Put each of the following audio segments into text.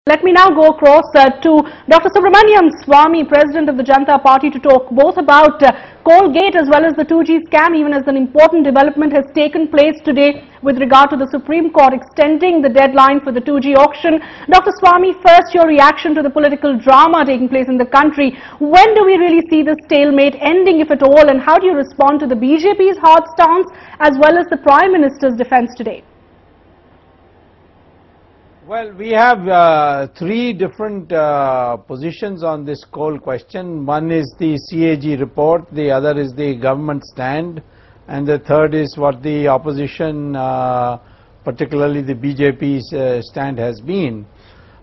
Let me now go across to Dr. Subramanian Swamy, President of the Janata Party, to talk both about Colgate as well as the 2G scam, even as an important development has taken place today with regard to the Supreme Court extending the deadline for the 2G auction. Dr. Swamy, first your reaction to the political drama taking place in the country. When do we really see the stalemate ending, if at all, and how do you respond to the BJP's hard stance as well as the Prime Minister's defense today? Well, we have three different positions on this coal question. One is the CAG report, the other is the government stand, and the third is what the opposition, particularly the BJP's stand has been.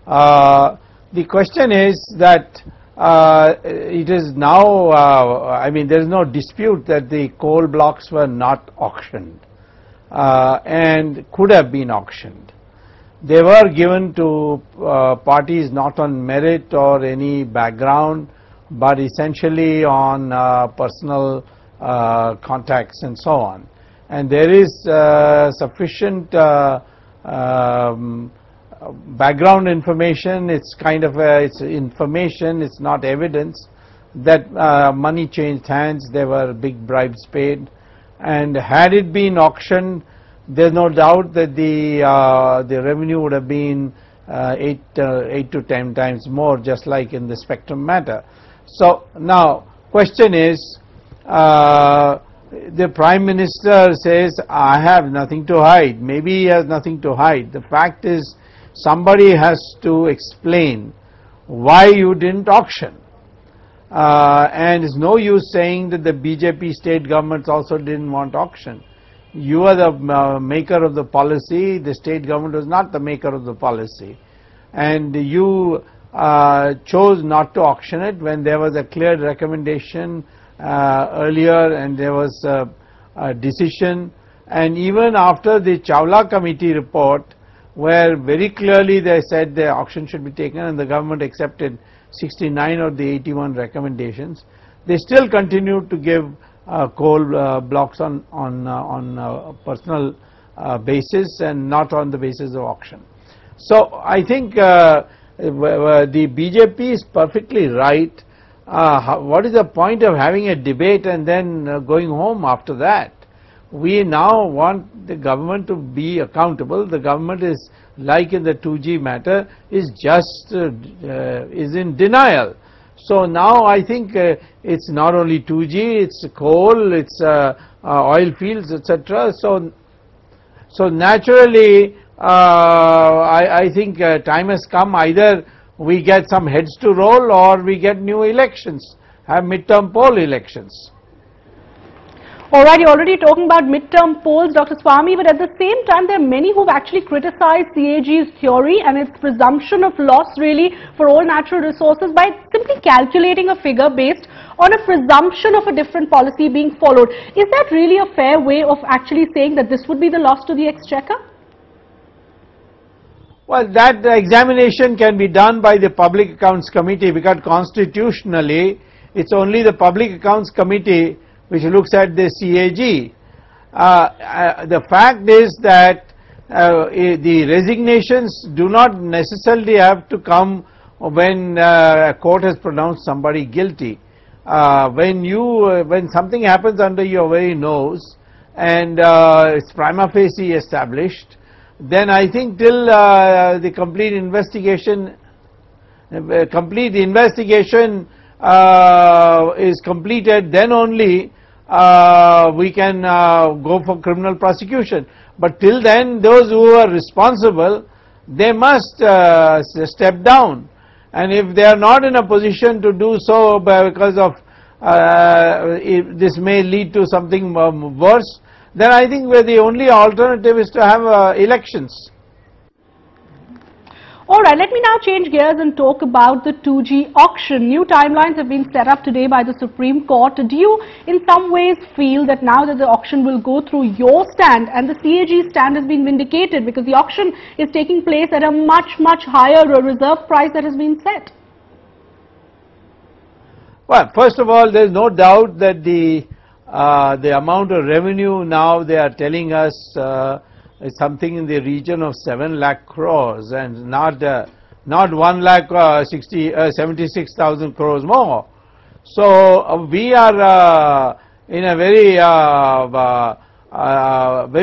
The question is that it is now, I mean, there is no dispute that the coal blocks were not auctioned and could have been auctioned. They were given to parties not on merit or any background, but essentially on personal contacts and so on. And there is sufficient background information. It's kind of it's information, it's not evidence that money changed hands. There were big bribes paid, and had it been auctioned, there's no doubt that the revenue would have been 8 to 10 times more, just like in the spectrum matter. So now question is, the Prime Minister says, I have nothing to hide. Maybe he has nothing to hide. The fact is, somebody has to explain why you didn't auction. And it's no use saying that the BJP state governments also didn't want auction. You are the maker of the policy, the state government was not the maker of the policy, and you chose not to auction it when there was a clear recommendation earlier and there was a decision. And even after the Chawla committee report, where very clearly they said the auction should be taken and the government accepted 69 of the 81 recommendations, they still continued to give coal blocks on personal basis and not on the basis of auction. So I think the BJP is perfectly right. What is the point of having a debate and then going home after that? We now want the government to be accountable. The government is, like in the 2G matter, is just is in denial. So now I think it's not only 2G, it's coal, it's oil fields, etc. So naturally, I think time has come. Either we get some heads to roll or we get new elections, have midterm poll elections. Alright, you're already talking about midterm polls, Dr. Swamy, but at the same time there are many who've actually criticized CAG's theory and its presumption of loss really for all natural resources by simply calculating a figure based on a presumption of a different policy being followed. Is that really a fair way of actually saying that this would be the loss to the exchequer? Well, that examination can be done by the Public Accounts Committee, because constitutionally it's only the Public Accounts Committee which looks at the CAG. The fact is that the resignations do not necessarily have to come when a court has pronounced somebody guilty. When something happens under your very nose and it's prima facie established, then I think till the complete investigation is completed, then only we can go for criminal prosecution. But till then, those who are responsible, they must step down, and if they are not in a position to do so because of this may lead to something worse, then I think the only alternative is to have elections. Alright, let me now change gears and talk about the 2G auction. New timelines have been set up today by the Supreme Court. Do you in some ways feel that now that the auction will go through your stand and the CAG stand has been vindicated, because the auction is taking place at a much higher reserve price that has been set? Well, first of all, there is no doubt that the amount of revenue now they are telling us is something in the region of 7 lakh crores and not not 1,76,000 crores more. So we are in a very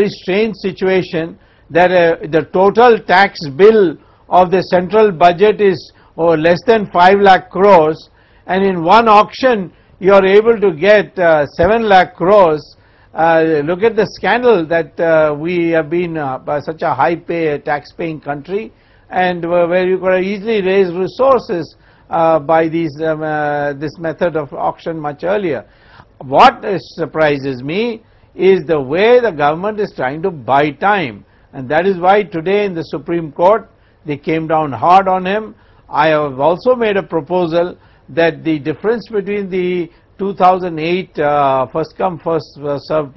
strange situation that the total tax bill of the central budget is less than 5 lakh crores, and in one auction you are able to get 7 lakh crores. Look at the scandal that we have been such a high tax paying country, and where you could have easily raised resources by this method of auction much earlier. What surprises me is the way the government is trying to buy time, and that is why today in the Supreme Court they came down hard on him. I have also made a proposal that the difference between the 2008 first come first served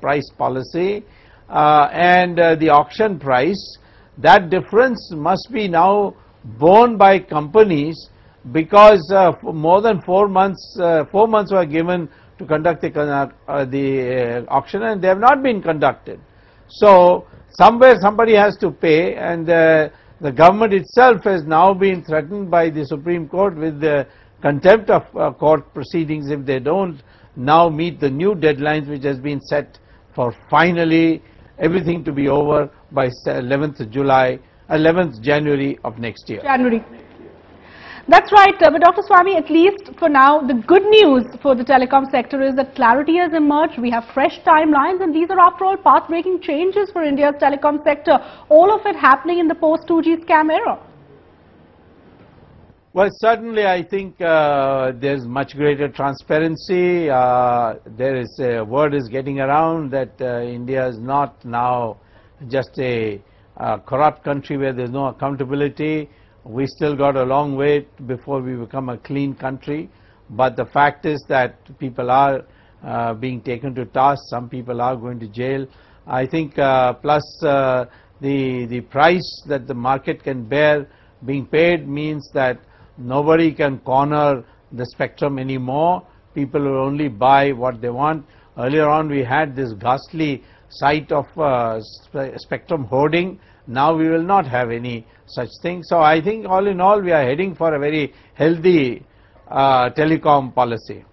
price policy and the auction price, that difference must be now borne by companies, because more than 4 months were given to conduct the auction, and they have not been conducted. So somewhere somebody has to pay, and the government itself has now been threatened by the Supreme Court with the contempt of court proceedings if they don't now meet the new deadlines which has been set for finally everything to be over by 11th January of next year. That's right, but Dr. Swamy, at least for now, the good news for the telecom sector is that clarity has emerged. We have fresh timelines, and these are after all path-breaking changes for India's telecom sector, all of it happening in the post-2G scam era. Well, certainly I think there's much greater transparency. There is word is getting around that India is not now just a corrupt country where there's no accountability. We still got a long way before we become a clean country, but the fact is that people are being taken to task, some people are going to jail. I think plus the price that the market can bear being paid means that nobody can corner the spectrum anymore. People will only buy what they want. Earlier on we had this ghastly sight of spectrum hoarding. Now we will not have any such thing. So I think all in all we are heading for a very healthy telecom policy.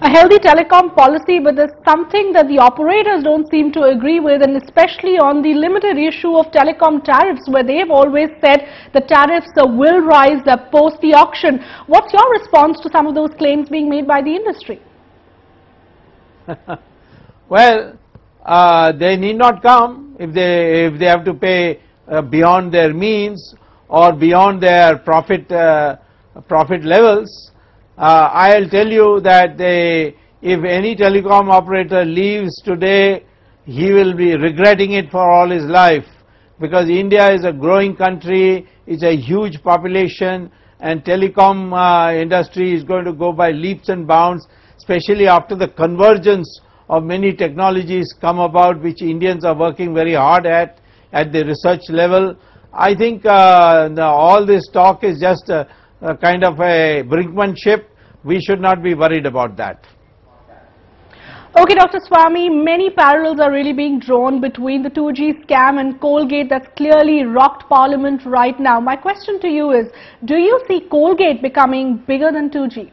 A healthy telecom policy, but there's something that the operators don't seem to agree with, and especially on the limited issue of telecom tariffs, where they've always said the tariffs will rise post the auction. What's your response to some of those claims being made by the industry? Well, they need not come if they have to pay beyond their means or beyond their profit levels. I'll tell you that if any telecom operator leaves today, he will be regretting it for all his life, because India is a growing country, it's a huge population, and telecom industry is going to go by leaps and bounds, especially after the convergence of many technologies come about, which Indians are working very hard at the research level. I think all this talk is just a kind of a brinkmanship. We should not be worried about that. Okay, Dr. Swamy, many parallels are really being drawn between the 2G scam and Colgate that's clearly rocked Parliament right now. My question to you is, do you see Colgate becoming bigger than 2G?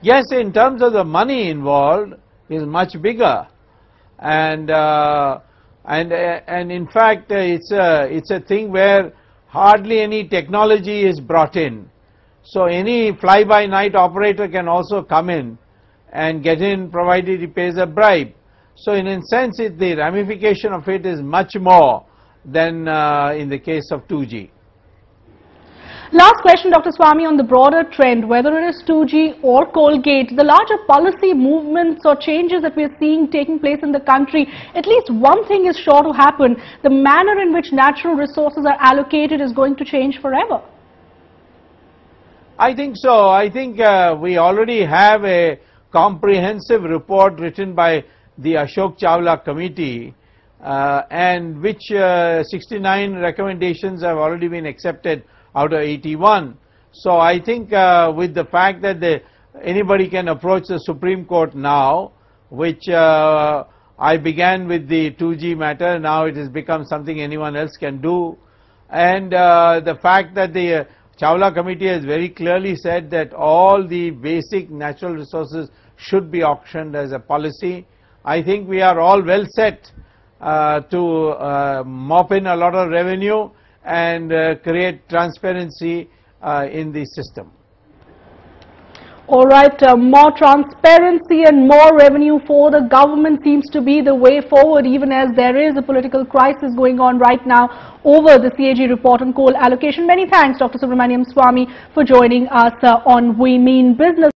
Yes, in terms of the money involved is much bigger, and in fact it's a thing where hardly any technology is brought in. So any fly-by-night operator can also come in and get in, provided he pays a bribe. So in a sense, the ramification of it is much more than in the case of 2G. Last question, Dr. Swamy, on the broader trend, whether it is 2G or Colgate, the larger policy movements or changes that we are seeing taking place in the country, at least one thing is sure to happen: the manner in which natural resources are allocated is going to change forever. I think so. I think we already have a comprehensive report written by the Ashok Chawla committee, and which 69 recommendations have already been accepted out of 81. So I think with the fact that anybody can approach the Supreme Court now, which I began with the 2G matter, now it has become something anyone else can do. And the fact that the Chawla committee has very clearly said that all the basic natural resources should be auctioned as a policy. I think we are all well set to mop in a lot of revenue and create transparency in the system. All right, more transparency and more revenue for the government seems to be the way forward, even as there is a political crisis going on right now over the CAG report on coal allocation. Many thanks, Dr. Subramanian Swamy, for joining us on We Mean Business.